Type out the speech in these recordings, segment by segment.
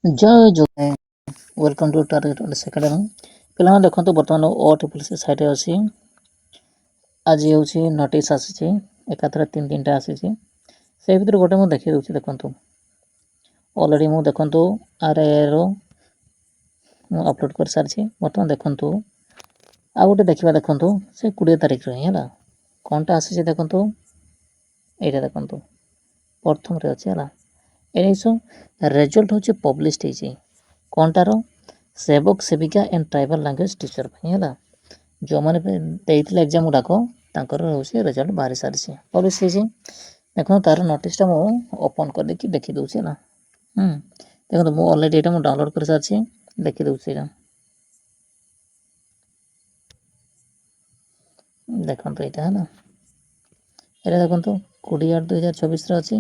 जय जय welcome to target Odisha academy पिलाମାନେ ଦେଖନ୍ତୁ ବର୍ତ୍ତମାନ ଓ ଟ୍ରିପଲ୍ ସାଇଟ୍ରେ ଅଛି। ଆଜି ହେଉଛି ନୋଟିସ୍ ଆସିଛି, ଏକାଥରେ ତିନିଟା ଆସିଛି। ସେଇ ଭିତରୁ ଗୋଟେ ମୁଁ ଦେଖି ଦେଉଛି, ଦେଖନ୍ତୁ ଅଲରେଡ଼ି ମୁଁ ଦେଖନ୍ତୁ ଆର୍ଆଇର ମୁଁ ଅପଲୋଡ଼ କରିସାରିଛି। ବର୍ତ୍ତମାନ ଦେଖନ୍ତୁ ଆଉ ଗୋଟେ ଦେଖିବା, ଦେଖନ୍ତୁ ସେ 20 ତାରିଖରେ ହିଁ ହେଲା କ'ଣଟା ଆସିଛି ଦେଖନ୍ତୁ, ଏଇଟା ଦେଖନ୍ତୁ ପ୍ରଥମରେ ଅଛି ହେଲା। ଏଇସବୁ ରେଜଲ୍ଟ ହେଉଛି ପବ୍ଲିଶ ହେଇଛି କ'ଣଟାର, ସେବକ ସେବିକା ଆଣ୍ଡ ଟ୍ରାଇବାଲ୍ ଲାଙ୍ଗୁଏଜ ଟିଚର ପାଇଁ ହେଲା। ଯେଉଁମାନେ ଦେଇଥିଲେ ଏକ୍ଜାମ ଗୁଡ଼ାକ ତାଙ୍କର ହେଉଛି ରେଜଲ୍ଟ ବାହାରି ସାରିଛି, ପବ୍ଲିଶ ହେଇଛି। ଦେଖନ୍ତୁ ତାର ନୋଟିସ୍ଟା ମୁଁ ଓପନ୍ କରିଦେଇକି ଦେଖି ଦେଉଛି ହେଲା। ଦେଖନ୍ତୁ ମୁଁ ଅଲରେଡ଼ି ଏଇଟା ମୁଁ ଡାଉନଲୋଡ଼ କରିସାରିଛି, ଦେଖି ଦେଉଛି ଏଇଟା। ଦେଖନ୍ତୁ ଏଇଟା ହେଲା, ଏଇଟା ଦେଖନ୍ତୁ 20/8/2024ରେ ଅଛି।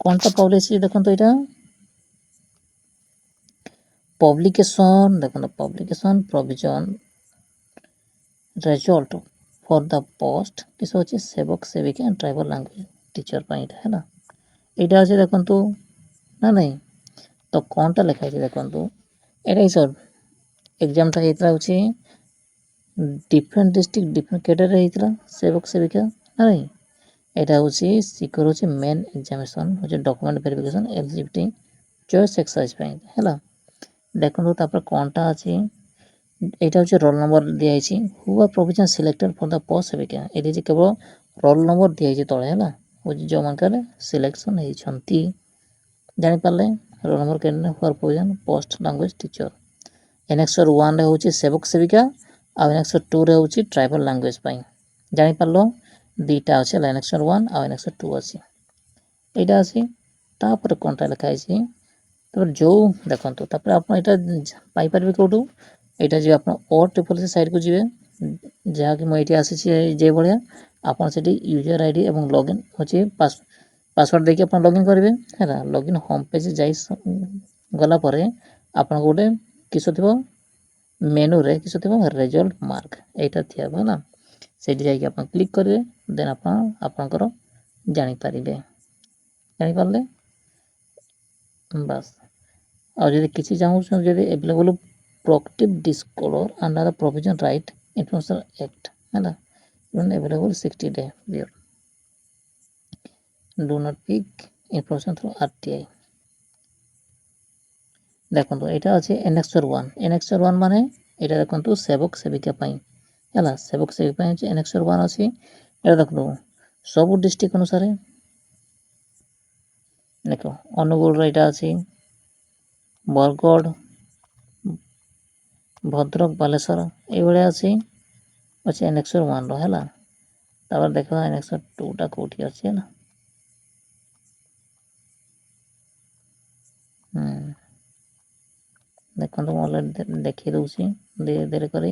କ'ଣଟା ପବ୍ଲିଶ ହେଇଛି ଦେଖନ୍ତୁ, ଏଇଟା ପବ୍ଲିକେସନ୍ ଦେଖନ୍ତୁ, publication provision result for the post କିସ ଅଛି, ସେବକ ସେବିକା ଆଣ୍ଡ ଟ୍ରାଇବାଲ୍ ଲାଙ୍ଗୁଏଜ ଟିଚର ପାଇଁ ଏଇଟା ହେଲା। ଏଇଟା ଅଛି ଦେଖନ୍ତୁ ନା ନାହିଁ। ତ କ'ଣଟା ଲେଖା ହେଇଛି ଦେଖନ୍ତୁ, ଏଇଟା ହିଁ ସର୍ ଏକ୍ଜାମଟା ହେଇଥିଲା ହେଉଛି ଡିଫରେଣ୍ଟ ଡିଷ୍ଟ୍ରିକ୍ଟ ଡିଫରେଣ୍ଟ କ୍ୟାଡରରେ ହେଇଥିଲା ସେବକ ସେବିକା ନା ନାହିଁ। ଏଇଟା ହେଉଛି ସିକର ହେଉଛି ମେନ୍ ଏକ୍ଜାମିନେସନ୍ ହେଉଛି document verification eligibility choice exercise ପାଇଁ ହେଲା। ଦେଖନ୍ତୁ ତାପରେ କ'ଣଟା ଅଛି, এইটা হচ্ছে রোল নম্বর দিয়েছি হুয়া provision selected for the post সেবিকা। এটি হচ্ছে কেবল রোল নম্বর দিয়েছি তଳେ ହେଲା, হচ্ছে ଯେଉଁମାନଙ୍କର ସିଲେକ୍ସନ୍ ହେଇଛନ୍ତି। ଜାଣିପାରିଲେ ରୋଲ ନମ୍ବର କେତେ ଫର ପ୍ରୋଭିଜନ୍ ପୋଷ୍ଟ ଲାଙ୍ଗୁଏଜ ଟିଚର। ଏନେକ୍ସର 1ରେ ହେଉଛି ସେବକ ସେବିକା ଆଉ ଏନେକ୍ସର 2ରେ ହେଉଛି ଟ୍ରାଇବାଲ୍ ଲାଙ୍ଗୁଏଜ ପାଇଁ। ଜାଣିପାରିଲ ଦୁଇଟା ଅଛି ହେଲା, ଏନେକ୍ସର 1 ଆଉ ଏନେକ୍ସର 2 ଅଛି। ଏଇଟା ଅଛି ତାପରେ କ'ଣଟା ଲେଖା ହେଇଛି, ତାପରେ ଯେଉଁ ଦେଖନ୍ତୁ ତାପରେ ଆପଣ ଏଇଟା ପାଇପାରିବେ କେଉଁଠୁ, এইটা যে আপনার ଓ ଟ୍ରିପଲ୍ ସାଇଟ୍କୁ ଯିବେ, ଯାହାକି ମୁଁ ଏଇଠି ଆସିଛି ଯେଭଳିଆ ଆପଣ ସେଠି ୟୁଜର ଆଇ ଡ଼ି ଏବଂ ଲଗ୍ଇନ୍ ହେଉଛି ପାସୱାର୍ଡ଼ ଦେଇକି ଆପଣ ଲଗ୍ଇନ୍ କରିବେ ହେଲା। ଲଗ୍ଇନ୍ ହୋମ୍ ପେଜ୍ ଯାଇ ଗଲା ପରେ ଆପଣଙ୍କୁ ଗୋଟେ କିସ ଥିବ, ମେନୁରେ କିସ ଥିବ ରେଜଲ୍ଟ ମାର୍କ ଏଇଟା ଥିବ ହେଲା। ସେଇଠି ଯାଇକି ଆପଣ କ୍ଲିକ୍ କରିବେ, ଦେନ୍ ଆପଣ ଆପଣଙ୍କର ଜାଣିପାରିବେ। ଜାଣିପାରିଲେ ବାସ୍। ଆଉ ଯଦି କିଛି ଚାହୁଁଛନ୍ତି, ଯଦି available proactive disclosure under the provision right information act ହେଲା, even available 60 day period, do not pick information through RTI। ଦେଖନ୍ତୁ ଏଇଟା ଅଛି ଏନେକ୍ସର 1। ଏନେକ୍ସର 1 ମାନେ ଏଇଟା ଦେଖନ୍ତୁ ସେବକ ସେବିକା ପାଇଁ ହେଲା, ସେବକ ସେବିକା ପାଇଁ ଅଛି ଏନେକ୍ସର 1 ଅଛି। ଏଇଟା ଦେଖନ୍ତୁ ସବୁ ଡିଷ୍ଟ୍ରିକ୍ଟ ଅନୁସାରେ ଦେଖ, ଅନୁଗୁଳର ଏଇଟା ଅଛି, ବରଗଡ଼, ଭଦ୍ରକ, ବାଲେଶ୍ୱର ଏଇଭଳିଆ ଅଛି ଏନେକ୍ସର 1ର ହେଲା। ତାପରେ ଦେଖିବା ଏନେକ୍ସର 2ଟା କେଉଁଠି ଅଛି ହେଲା। ଦେଖନ୍ତୁ ମୁଁ ଅଲରେଡ଼ି ଦେଖି ଦେଉଛି ଧୀରେ ଧୀରେ କରି।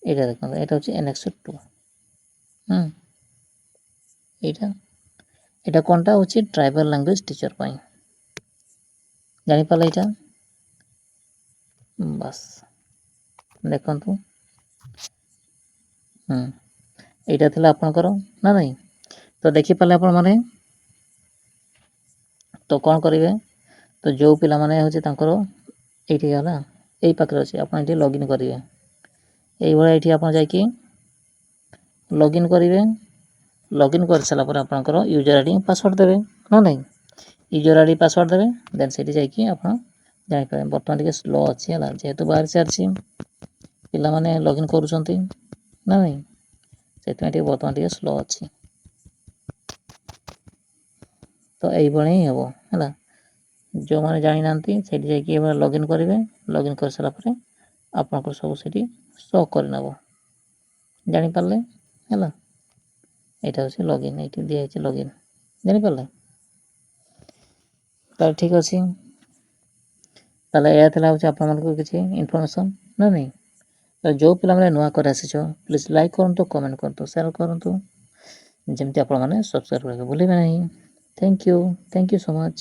ଏଇଟା ଦେଖନ୍ତୁ, ଏଇଟା ହେଉଛି ଏନେକ୍ସର 2। ଏଇଟା କ'ଣଟା ହେଉଛି ଟ୍ରାଇବାଲ୍ ଲାଙ୍ଗୁଏଜ ଟିଚର ପାଇଁ। ଜାଣିପାରିଲେ ଏଇଟା ବାସ୍। ଦେଖନ୍ତୁ ଏଇଟା ଥିଲା ଆପଣଙ୍କର ନା ନାହିଁ। ତ ଦେଖିପାରିଲେ ଆପଣମାନେ। ତ କ'ଣ କରିବେ, ତ ଯେଉଁ ପିଲାମାନେ ହେଉଛି ତାଙ୍କର ଏଇଠି ହେଲା, ଏଇ ପାଖରେ ଅଛି, ଆପଣ ଏଇଠି ଲଗ୍ଇନ୍ କରିବେ। এইଭଳିଆ ଏଇଠି ଆପଣ ଯାଇକି ଲଗ୍ଇନ୍ କରିବେ। ଲଗ୍ଇନ୍ କରିସାରିଲା ପରେ ଆପଣଙ୍କର ୟୁଜର ଆଇ ଡ଼ି ପାସୱାର୍ଡ଼ ଦେବେ ନା ନାହିଁ। ୟୁଜର ଆଇ ଡ଼ି ପାସୱାର୍ଡ଼ ଦେବେ, ଦେନ୍ ସେଇଠି ଯାଇକି ଆପଣ ଜାଣିପାରିବେ। ବର୍ତ୍ତମାନ ଟିକେ ସ୍ଲୋ ଅଛି ହେଲା, ଯେହେତୁ ବାହାରି ସାରିଛି ପିଲାମାନେ ଲଗ୍ଇନ୍ କରୁଛନ୍ତି ନା ନାହିଁ, ସେଥିପାଇଁ ଟିକେ ବର୍ତ୍ତମାନ ଟିକେ ସ୍ଲୋ ଅଛି। ତ ଏଇଭଳି ହିଁ ହେବ ହେଲା। ଯେଉଁମାନେ ଜାଣିନାହାନ୍ତି ସେଇଠି ଯାଇକି ଏଭଳି ଲଗ୍ଇନ୍ କରିବେ। ଲଗ୍ଇନ୍ କରିସାରିଲା ପରେ ଆପଣଙ୍କର ସବୁ ସେଠି ଶୋ କରିନେବ। ଜାଣିପାରିଲେ ହେଲା। ଏଇଟା ହେଉଛି ଲଗ୍ଇନ୍, ଏଇଠି ଦିଆହେଇଛି ଲଗ୍ଇନ୍, ଜାଣିପାରିଲେ। ତାହେଲେ ଠିକ୍ ଅଛି, ତାହେଲେ ଏହା ଥିଲା ହେଉଛି ଆପଣମାନଙ୍କୁ କିଛି ଇନଫର୍ମେସନ୍ ନା ନାହିଁ। ତ ଯେଉଁ ପିଲାମାନେ ନୂଆ କରି ଆସିଛ, ପ୍ଲିଜ୍ ଲାଇକ୍ କରନ୍ତୁ, କମେଣ୍ଟ କରନ୍ତୁ, ସେୟାର କରନ୍ତୁ, ଯେମିତି ଆପଣମାନେ ସବସ୍କ୍ରାଇବ୍ କରିବାକୁ ଭୁଲିବେ ନାହିଁ। Thank you so much.